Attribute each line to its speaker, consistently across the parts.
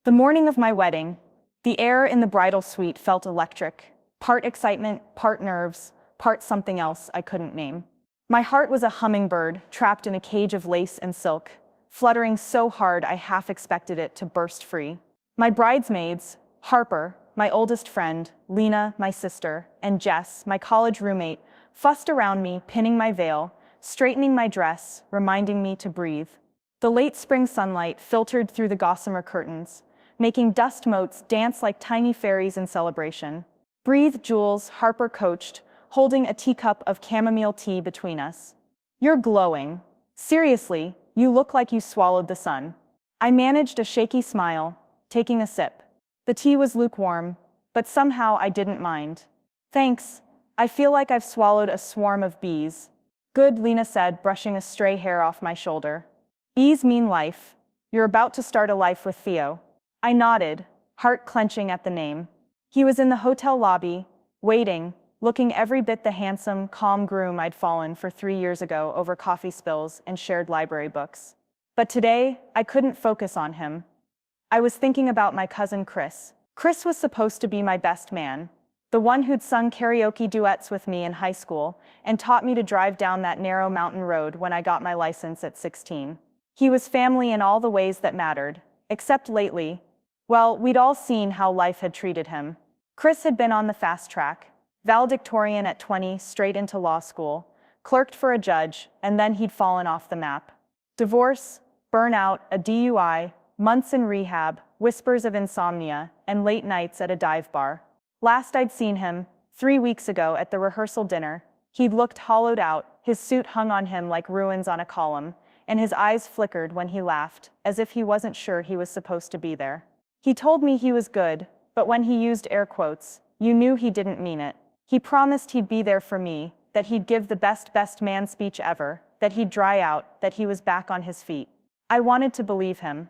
Speaker 1: The morning of my wedding, the air in the bridal suite felt electric, part excitement, part nerves, part something else I couldn't name. My heart was a hummingbird trapped in a cage of lace and silk, fluttering so hard I half expected it to burst free. My bridesmaids, Harper, my oldest friend, Lena, my sister, and Jess, my college roommate, fussed around me, pinning my veil, straightening my dress, reminding me to breathe. The late spring sunlight filtered through the gossamer curtains, making dust motes dance like tiny fairies in celebration. "Breathe, Jules," Harper coached, holding a teacup of chamomile tea between us. "You're glowing. Seriously, you look like you swallowed the sun." I managed a shaky smile, taking a sip. The tea was lukewarm, but somehow I didn't mind. "Thanks. I feel like I've swallowed a swarm of bees." "Good," Lena said, brushing a stray hair off my shoulder. "Bees mean life. You're about to start a life with Theo." I nodded, heart clenching at the name. He was in the hotel lobby, waiting, looking every bit the handsome, calm groom I'd fallen for 3 years ago over coffee spills and shared library books. But today, I couldn't focus on him. I was thinking about my cousin Chris. Chris was supposed to be my best man, the one who'd sung karaoke duets with me in high school and taught me to drive down that narrow mountain road when I got my license at 16. He was family in all the ways that mattered, except lately, well, we'd all seen how life had treated him. Chris had been on the fast track, valedictorian at 20, straight into law school, clerked for a judge, and then he'd fallen off the map. Divorce, burnout, a DUI, months in rehab, whispers of insomnia, and late nights at a dive bar. Last I'd seen him, 3 weeks ago at the rehearsal dinner, he'd looked hollowed out, his suit hung on him like ruins on a column, and his eyes flickered when he laughed, as if he wasn't sure he was supposed to be there. He told me he was good, but when he used air quotes, you knew he didn't mean it. He promised he'd be there for me, that he'd give the best man speech ever, that he'd dry out, that he was back on his feet. I wanted to believe him.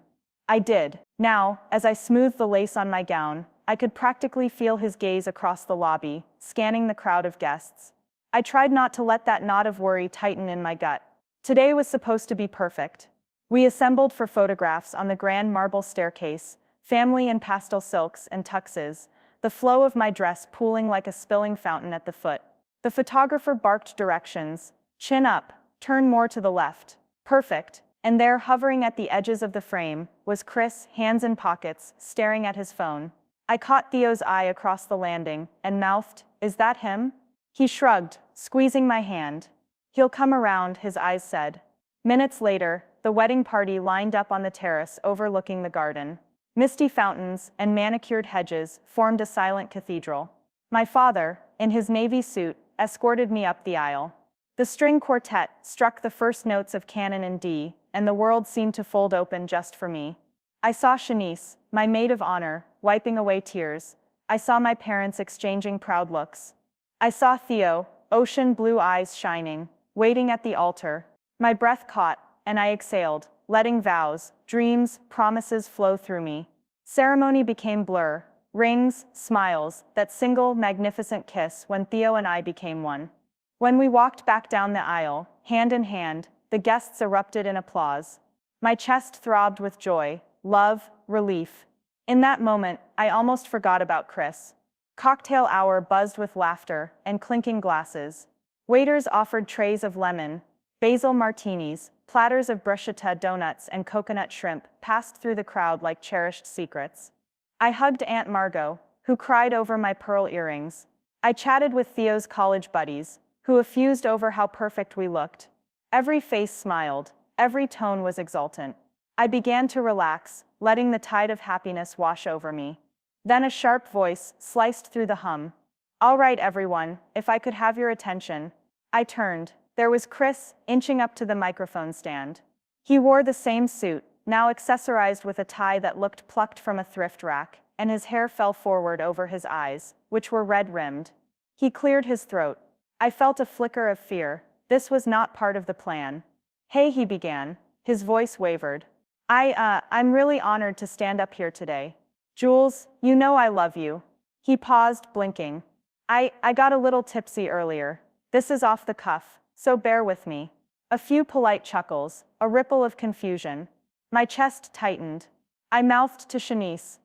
Speaker 1: I did. Now, as I smoothed the lace on my gown, I could practically feel his gaze across the lobby, scanning the crowd of guests. I tried not to let that knot of worry tighten in my gut. Today was supposed to be perfect. We assembled for photographs on the grand marble staircase, family in pastel silks and tuxes, the flow of my dress pooling like a spilling fountain at the foot. The photographer barked directions: chin up, turn more to the left. Perfect. And there, hovering at the edges of the frame, was Chris, hands in pockets, staring at his phone. I caught Theo's eye across the landing and mouthed, "Is that him?" He shrugged, squeezing my hand. "He'll come around," his eyes said. Minutes later, the wedding party lined up on the terrace overlooking the garden. Misty fountains and manicured hedges formed a silent cathedral. My father, in his navy suit, escorted me up the aisle. The string quartet struck the first notes of Canon in D, and the world seemed to fold open just for me. I saw Shanice, my maid of honor, wiping away tears. I saw my parents exchanging proud looks. I saw Theo, ocean blue eyes shining, waiting at the altar. My breath caught, and I exhaled, letting vows, dreams, promises flow through me. Ceremony became blur, rings, smiles, that single, magnificent kiss when Theo and I became one. When we walked back down the aisle, hand in hand, the guests erupted in applause. My chest throbbed with joy, love, relief. In that moment, I almost forgot about Chris. Cocktail hour buzzed with laughter and clinking glasses. Waiters offered trays of lemon, basil martinis, platters of bruschetta donuts and coconut shrimp passed through the crowd like cherished secrets. I hugged Aunt Margot, who cried over my pearl earrings. I chatted with Theo's college buddies, who effused over how perfect we looked. Every face smiled, every tone was exultant. I began to relax, letting the tide of happiness wash over me. Then a sharp voice sliced through the hum. "All right, everyone, if I could have your attention." I turned. There was Chris, inching up to the microphone stand. He wore the same suit, now accessorized with a tie that looked plucked from a thrift rack, and his hair fell forward over his eyes, which were red-rimmed. He cleared his throat. I felt a flicker of fear. This was not part of the plan. "Hey," he began. His voice wavered. I'm really honored to stand up here today. Jules, you know I love you." He paused, blinking. I got a little tipsy earlier. This is off the cuff, so bear with me." A few polite chuckles, a ripple of confusion. My chest tightened. I mouthed to Shanice,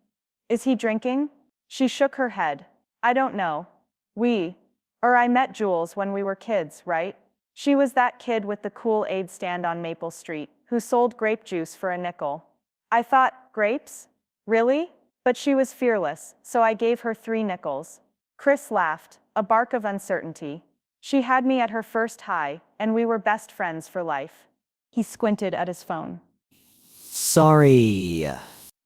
Speaker 1: "Is he drinking?" She shook her head. "I don't know. I met Jules when we were kids, right? She was that kid with the cool aid stand on Maple Street, who sold grape juice for a nickel." I thought, grapes? Really? But she was fearless, so I gave her 3 nickels. Chris laughed, a bark of uncertainty. She had me at her first high, and we were best friends for life. He squinted at his phone.
Speaker 2: Sorry.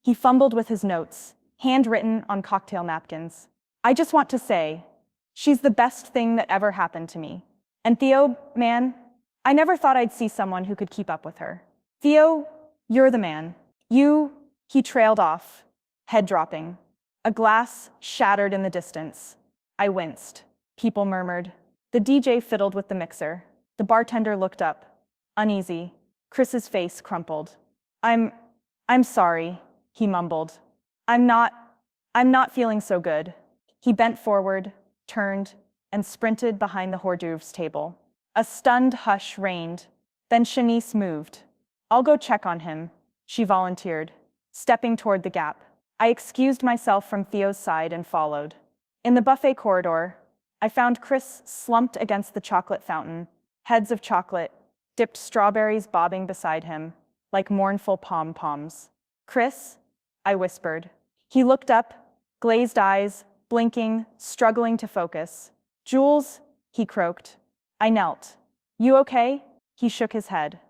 Speaker 1: He fumbled with his notes, handwritten on cocktail napkins. "I just want to say, she's the best thing that ever happened to me. And Theo, man, I never thought I'd see someone who could keep up with her. Theo, you're the man. He trailed off, head dropping. A glass shattered in the distance. I winced. People murmured. The DJ fiddled with the mixer. The bartender looked up, uneasy. Chris's face crumpled. I'm sorry," he mumbled. I'm not feeling so good." He bent forward, turned, and sprinted behind the hors d'oeuvres table. A stunned hush reigned. Then Shanice moved. "I'll go check on him," she volunteered, stepping toward the gap. I excused myself from Theo's side and followed. In the buffet corridor, I found Chris slumped against the chocolate fountain, heads of chocolate, dipped strawberries bobbing beside him, like mournful pom-poms. "Chris?" I whispered. He looked up, glazed eyes, blinking, struggling to focus. "Jules?" he croaked. I knelt. "You okay?" He shook his head.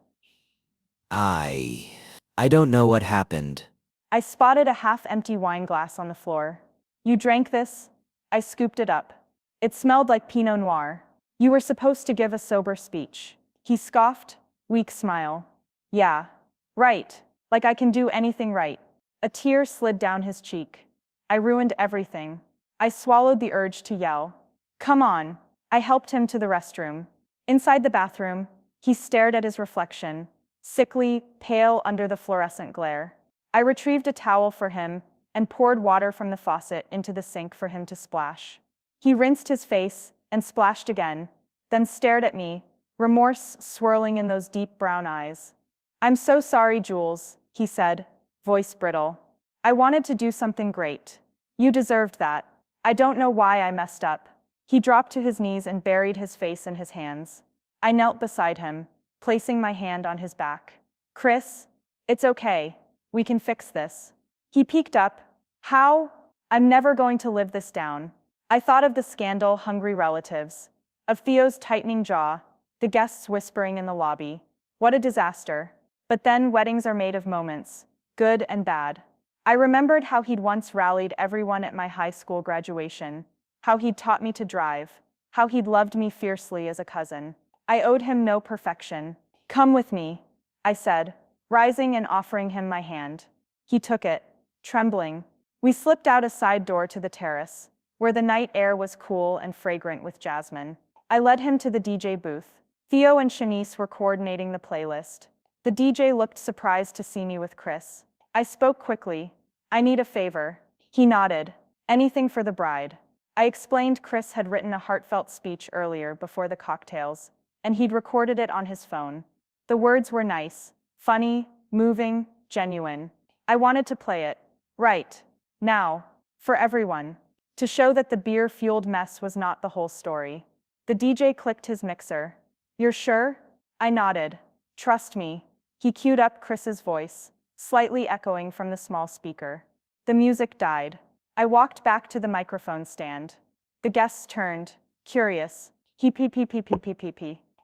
Speaker 2: I don't know what happened.
Speaker 1: I spotted a half-empty wine glass on the floor. "You drank this?" I scooped it up. It smelled like Pinot Noir. "You were supposed to give a sober speech." He scoffed, weak smile. "Yeah, right, like I can do anything right." A tear slid down his cheek. I ruined everything. I swallowed the urge to yell. "Come on." I helped him to the restroom. Inside the bathroom, he stared at his reflection, sickly, pale under the fluorescent glare. I retrieved a towel for him and poured water from the faucet into the sink for him to splash. He rinsed his face and splashed again, then stared at me, remorse swirling in those deep brown eyes. "I'm so sorry, Jules," he said, voice brittle. "I wanted to do something great. You deserved that. I don't know why I messed up." He dropped to his knees and buried his face in his hands. I knelt beside him, placing my hand on his back. "Chris, it's okay. We can fix this." He peeked up. "How? I'm never going to live this down." I thought of the scandal-hungry relatives, of Theo's tightening jaw, the guests whispering in the lobby. What a disaster. But then weddings are made of moments, good and bad. I remembered how he'd once rallied everyone at my high school graduation, how he'd taught me to drive, how he'd loved me fiercely as a cousin. I owed him no perfection. "Come with me," I said, rising and offering him my hand. He took it, trembling. We slipped out a side door to the terrace, where the night air was cool and fragrant with jasmine. I led him to the DJ booth. Theo and Shanice were coordinating the playlist. The DJ looked surprised to see me with Chris. I spoke quickly. "I need a favor." He nodded. "Anything for the bride." I explained Chris had written a heartfelt speech earlier before the cocktails, and he'd recorded it on his phone. The words were nice, funny, moving, genuine. I wanted to play it, right, now, for everyone, to show that the beer-fueled mess was not the whole story. The DJ clicked his mixer. "You're sure?" I nodded. "Trust me." He queued up Chris's voice, slightly echoing from the small speaker. The music died. I walked back to the microphone stand. The guests turned, curious. He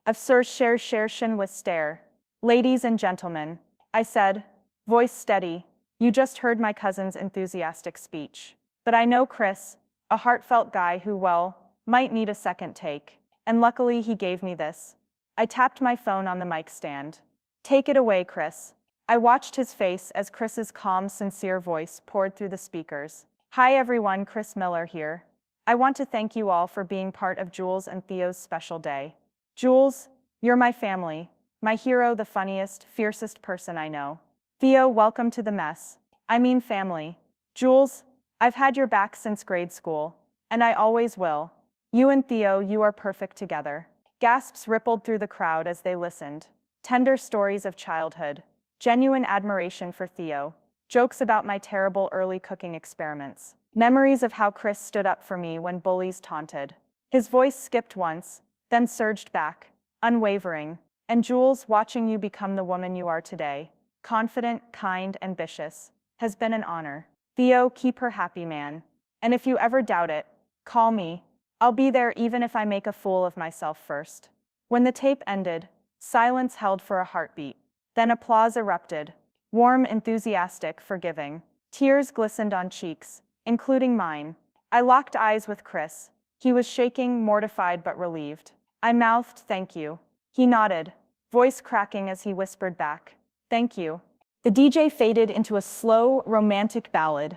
Speaker 1: of Sir Sher with stare. "Ladies and gentlemen," I said, voice steady, "you just heard my cousin's enthusiastic speech. But I know Chris, a heartfelt guy who, well, might need a second take. And luckily he gave me this." I tapped my phone on the mic stand. "Take it away, Chris." I watched his face as Chris's calm, sincere voice poured through the speakers. "Hi everyone, Chris Miller here. I want to thank you all for being part of Jules and Theo's special day. Jules, you're my family, my hero, the funniest, fiercest person I know. Theo, welcome to the mess. I mean family. Jules, I've had your back since grade school, and I always will. You and Theo, you are perfect together." Gasps rippled through the crowd as they listened. Tender stories of childhood, genuine admiration for Theo, Jokes about my terrible early cooking experiments. Memories of how Chris stood up for me when bullies taunted. His voice skipped once, then surged back, unwavering. And Jules, watching you become the woman you are today, confident, kind, ambitious, has been an honor. Theo, keep her happy, man. And if you ever doubt it, call me. I'll be there even if I make a fool of myself first. When the tape ended, silence held for a heartbeat. Then applause erupted. Warm, enthusiastic, forgiving. Tears glistened on cheeks, including mine. I locked eyes with Chris. He was shaking, mortified but relieved. I mouthed, "Thank you." He nodded, voice cracking as he whispered back, "Thank you." The DJ faded into a slow, romantic ballad,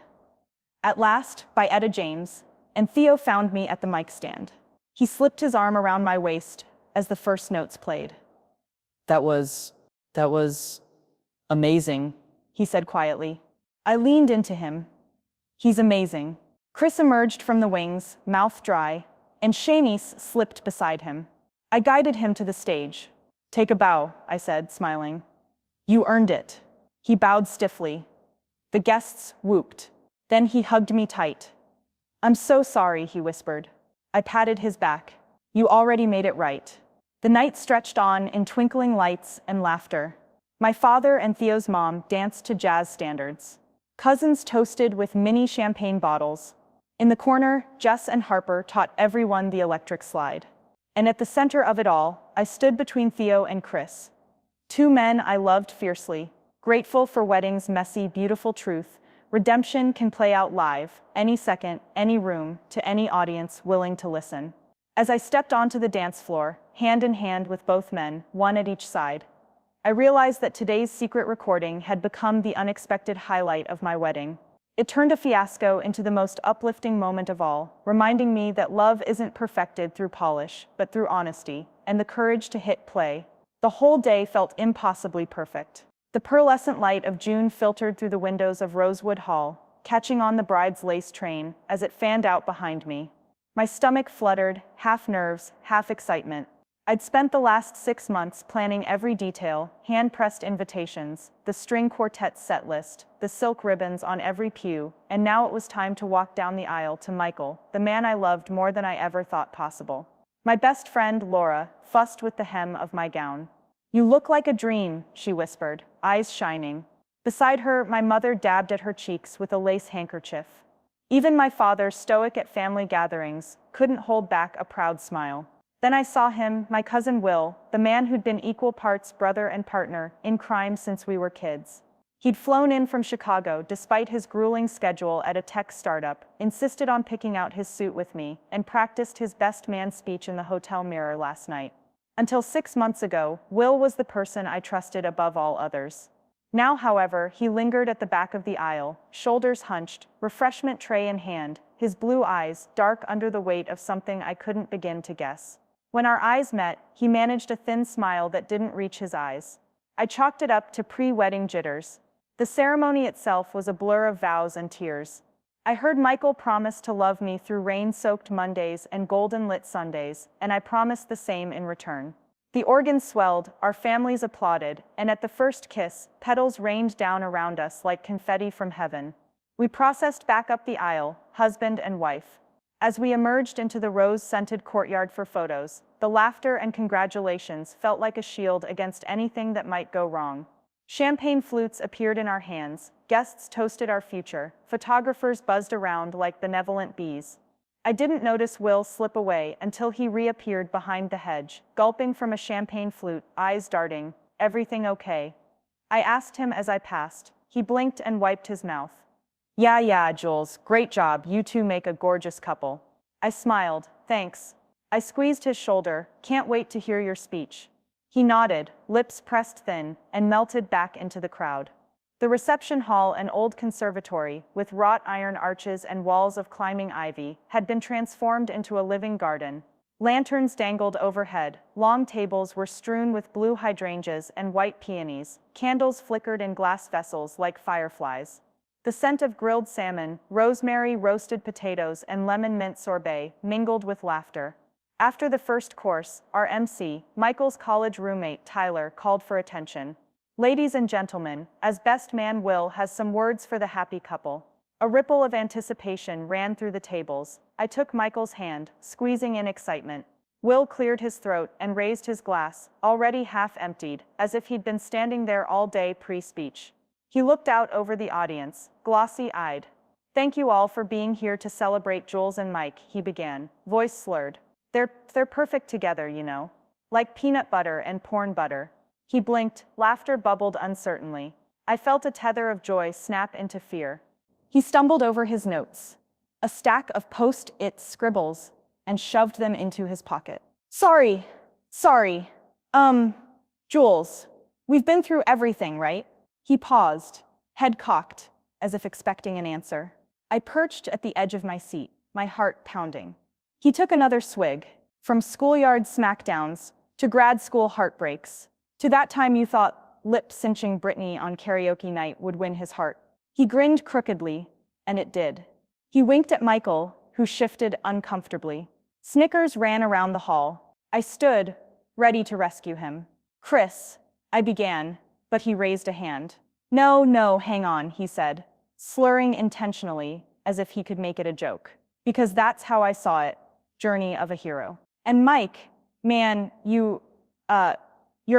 Speaker 1: At Last by Etta James, and Theo found me at the mic stand. He slipped his arm around my waist as the first notes played. That was amazing, he said quietly. I leaned into him. He's amazing. Chris emerged from the wings, mouth dry, and Shanice slipped beside him. I guided him to the stage. Take a bow, I said, smiling. You earned it. He bowed stiffly. The guests whooped. Then he hugged me tight. I'm so sorry, he whispered. I patted his back. You already made it right. The night stretched on in twinkling lights and laughter. My father and Theo's mom danced to jazz standards. Cousins toasted with mini champagne bottles. In the corner, Jess and Harper taught everyone the electric slide. And at the center of it all, I stood between Theo and Chris. Two men I loved fiercely, grateful for wedding's messy, beautiful truth. Redemption can play out live, any second, any room, to any audience willing to listen. As I stepped onto the dance floor, hand in hand with both men, one at each side, I realized that today's secret recording had become the unexpected highlight of my wedding. It turned a fiasco into the most uplifting moment of all, reminding me that love isn't perfected through polish, but through honesty, and the courage to hit play. The whole day felt impossibly perfect. The pearlescent light of June filtered through the windows of Rosewood Hall, catching on the bride's lace train as it fanned out behind me. My stomach fluttered, half nerves, half excitement. I'd spent the last 6 months planning every detail, hand-pressed invitations, the string quartet set list, the silk ribbons on every pew, and now it was time to walk down the aisle to Michael, the man I loved more than I ever thought possible. My best friend, Laura, fussed with the hem of my gown. You look like a dream, she whispered, eyes shining. Beside her, my mother dabbed at her cheeks with a lace handkerchief. Even my father, stoic at family gatherings, couldn't hold back a proud smile. Then I saw him, my cousin Will, the man who'd been equal parts brother and partner in crime since we were kids. He'd flown in from Chicago despite his grueling schedule at a tech startup, insisted on picking out his suit with me, and practiced his best man speech in the hotel mirror last night. Until 6 months ago, Will was the person I trusted above all others. Now, however, he lingered at the back of the aisle, shoulders hunched, refreshment tray in hand, his blue eyes dark under the weight of something I couldn't begin to guess. When our eyes met, he managed a thin smile that didn't reach his eyes. I chalked it up to pre-wedding jitters. The ceremony itself was a blur of vows and tears. I heard Michael promise to love me through rain-soaked Mondays and golden-lit Sundays, and I promised the same in return. The organ swelled, our families applauded, and at the first kiss, petals rained down around us like confetti from heaven. We processed back up the aisle, husband and wife. As we emerged into the rose-scented courtyard for photos, the laughter and congratulations felt like a shield against anything that might go wrong. Champagne flutes appeared in our hands, guests toasted our future, photographers buzzed around like benevolent bees. I didn't notice Will slip away until he reappeared behind the hedge, gulping from a champagne flute, eyes darting. Everything okay? I asked him as I passed. He blinked and wiped his mouth. Yeah, Jules, great job, you two make a gorgeous couple. I smiled, thanks. I squeezed his shoulder, can't wait to hear your speech. He nodded, lips pressed thin, and melted back into the crowd. The reception hall, an old conservatory, with wrought iron arches and walls of climbing ivy, had been transformed into a living garden. Lanterns dangled overhead, long tables were strewn with blue hydrangeas and white peonies, candles flickered in glass vessels like fireflies. The scent of grilled salmon, rosemary roasted potatoes, and lemon mint sorbet mingled with laughter. After the first course, our MC, Michael's college roommate Tyler, called for attention. Ladies and gentlemen, as best man Will has some words for the happy couple. A ripple of anticipation ran through the tables. I took Michael's hand, squeezing in excitement. Will cleared his throat and raised his glass, already half emptied, as if he'd been standing there all day pre-speech. He looked out over the audience, glossy-eyed. "Thank you all for being here to celebrate Jules and Mike," he began, voice slurred. They're perfect together, you know. Like peanut butter and porn butter." He blinked, laughter bubbled uncertainly. I felt a tether of joy snap into fear. He stumbled over his notes, a stack of post-it scribbles, and shoved them into his pocket. Sorry. Jules, we've been through everything, right?" He paused, head cocked, as if expecting an answer. I perched at the edge of my seat, my heart pounding. He took another swig, from schoolyard smackdowns to grad school heartbreaks, to that time you thought lip-cinching Britney on karaoke night would win his heart. He grinned crookedly, and it did. He winked at Michael, who shifted uncomfortably. Snickers ran around the hall. I stood, ready to rescue him. "Chris," I began, but he raised a hand. No, hang on," he said, slurring intentionally, as if he could make it a joke. "Because that's how I saw it, journey of a hero. And Mike, man, you're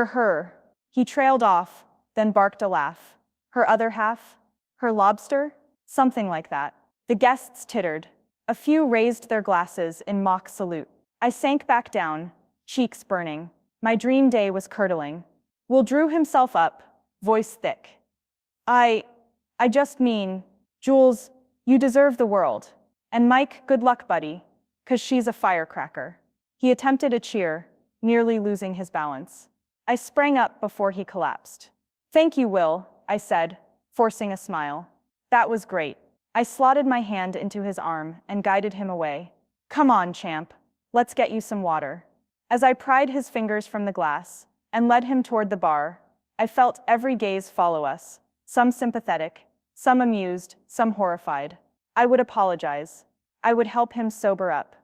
Speaker 1: her." He trailed off, then barked a laugh. "Her other half? Her lobster?" Something like that. The guests tittered. A few raised their glasses in mock salute. I sank back down, cheeks burning. My dream day was curdling. Will drew himself up, voice thick. I just mean, Jules, you deserve the world. And Mike, good luck, buddy, 'cause she's a firecracker." He attempted a cheer, nearly losing his balance. I sprang up before he collapsed. "Thank you, Will," I said, forcing a smile. "That was great." I slotted my hand into his arm and guided him away. "Come on, champ. Let's get you some water." As I pried his fingers from the glass and led him toward the bar, I felt every gaze follow us, some sympathetic, some amused, some horrified. I would apologize. I would help him sober up.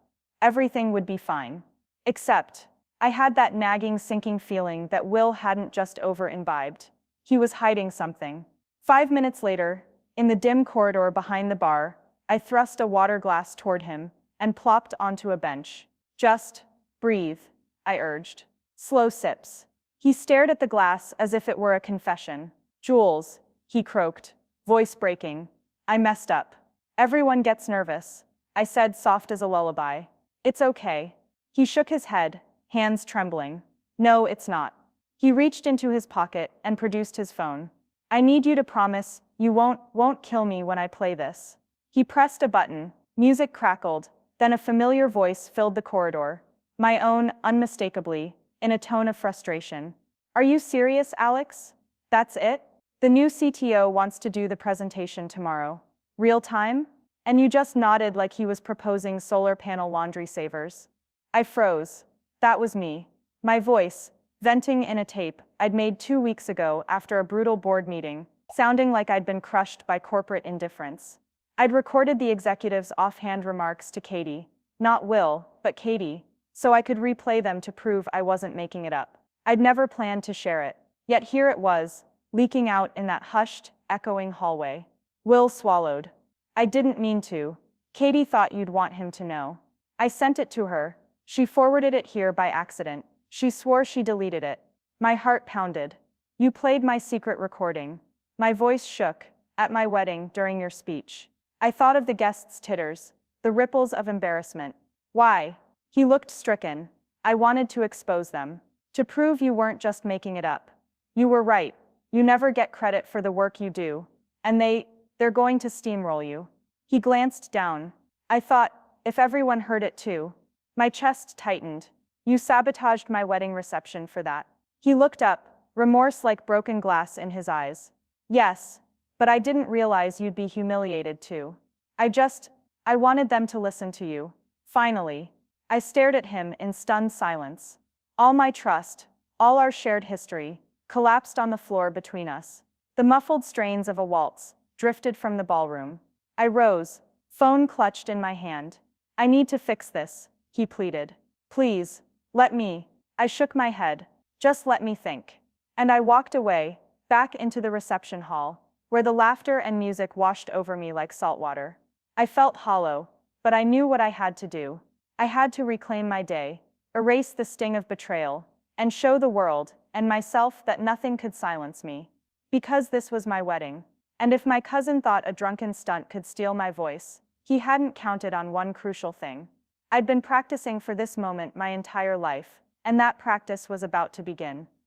Speaker 1: Everything would be fine. Except, I had that nagging, sinking feeling that Will hadn't just over-imbibed. He was hiding something. 5 minutes later, in the dim corridor behind the bar, I thrust a water glass toward him and plopped onto a bench. "Just breathe," I urged. "Slow sips." He stared at the glass as if it were a confession. "Jules," he croaked, voice breaking. "I messed up. Everyone gets nervous," I said, soft as a lullaby. "It's okay." He shook his head, hands trembling. "No, it's not." He reached into his pocket and produced his phone. "I need you to promise you won't kill me when I play this." He pressed a button, music crackled, then a familiar voice filled the corridor. My own, unmistakably, in a tone of frustration. "Are you serious, Alex? That's it? The new CTO wants to do the presentation tomorrow. Real time? And you just nodded like he was proposing solar panel laundry savers." I froze. That was me. My voice, venting in a tape I'd made 2 weeks ago after a brutal board meeting, sounding like I'd been crushed by corporate indifference. I'd recorded the executive's offhand remarks to Katie, not Will, but Katie, so I could replay them to prove I wasn't making it up. I'd never planned to share it, yet here it was, leaking out in that hushed, echoing hallway. Will swallowed. "I didn't mean to. Katie thought you'd want him to know. I sent it to her. She forwarded it here by accident. She swore she deleted it." My heart pounded. "You played my secret recording." My voice shook, "At my wedding, during your speech." I thought of the guests' titters, the ripples of embarrassment. "Why?" He looked stricken. "I wanted to expose them. To prove you weren't just making it up. You were right. You never get credit for the work you do. And they're going to steamroll you." He glanced down. I thought, if everyone heard it too. My chest tightened. "You sabotaged my wedding reception for that." He looked up, remorse like broken glass in his eyes. "Yes, but I didn't realize you'd be humiliated too. I wanted them to listen to you." Finally, I stared at him in stunned silence. All my trust, all our shared history, collapsed on the floor between us. The muffled strains of a waltz drifted from the ballroom. I rose, phone clutched in my hand. "I need to fix this," he pleaded. "Please, let me." I shook my head. "Just let me think." And I walked away, back into the reception hall, where the laughter and music washed over me like salt water. I felt hollow, but I knew what I had to do. I had to reclaim my day, erase the sting of betrayal, and show the world, and myself, that nothing could silence me. Because this was my wedding. And if my cousin thought a drunken stunt could steal my voice, he hadn't counted on one crucial thing. I'd been practicing for this moment my entire life, and that practice was about to begin.